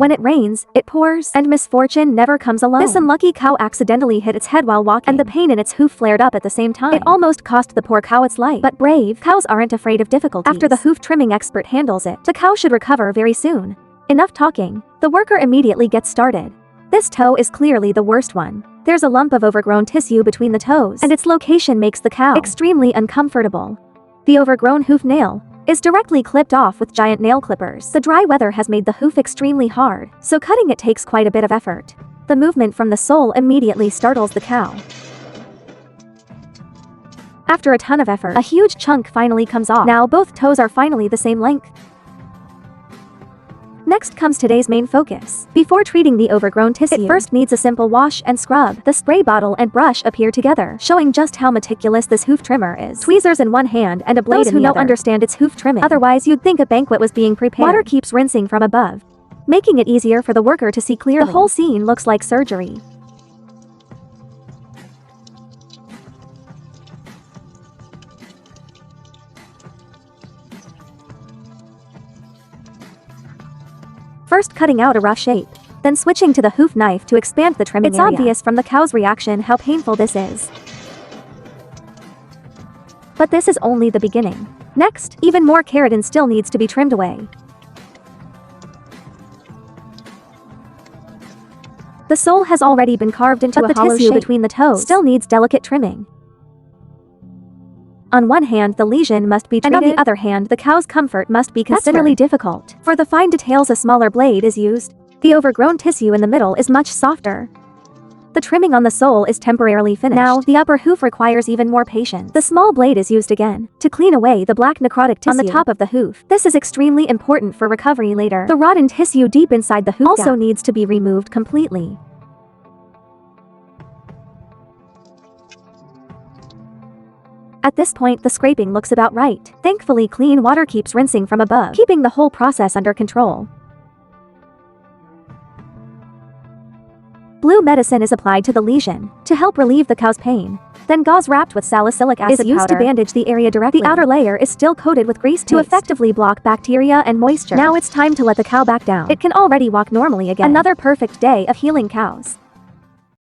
When it rains, it pours, and misfortune never comes alone. This unlucky cow accidentally hit its head while walking, and the pain in its hoof flared up at the same time. It almost cost the poor cow its life. But brave cows aren't afraid of difficulties. After the hoof trimming expert handles it, the cow should recover very soon. Enough talking. The worker immediately gets started. This toe is clearly the worst one. There's a lump of overgrown tissue between the toes, and its location makes the cow extremely uncomfortable. The overgrown hoof nail is directly clipped off with giant nail clippers. The dry weather has made the hoof extremely hard, so cutting it takes quite a bit of effort. The movement from the sole immediately startles the cow. After a ton of effort, a huge chunk finally comes off. Now both toes are finally the same length. Next comes today's main focus. Before treating the overgrown tissue, it first needs a simple wash and scrub. The spray bottle and brush appear together, showing just how meticulous this hoof trimmer is. Tweezers in one hand and a blade in the other. Those who know understand it's hoof trimming. Otherwise, you'd think a banquet was being prepared. Water keeps rinsing from above, making it easier for the worker to see clearly. The whole scene looks like surgery. First cutting out a rough shape, then switching to the hoof knife to expand the trimming area. It's obvious from the cow's reaction how painful this is. But this is only the beginning. Next, even more keratin still needs to be trimmed away. The sole has already been carved into a hollow shape, between the toes still needs delicate trimming. On one hand, the lesion must be treated, and on the other hand, the cow's comfort must be considerably difficult. For the fine details, a smaller blade is used. The overgrown tissue in the middle is much softer. The trimming on the sole is temporarily finished. Now, the upper hoof requires even more patience. The small blade is used again to clean away the black necrotic tissue on the top of the hoof. This is extremely important for recovery later. The rotten tissue deep inside the hoof also needs to be removed completely. At this point, the scraping looks about right. Thankfully, clean water keeps rinsing from above, keeping the whole process under control. Blue medicine is applied to the lesion to help relieve the cow's pain. Then gauze wrapped with salicylic acid is used to bandage the area directly. The outer layer is still coated with grease to effectively block bacteria and moisture. Now it's time to let the cow back down. It can already walk normally again. Another perfect day of healing cows.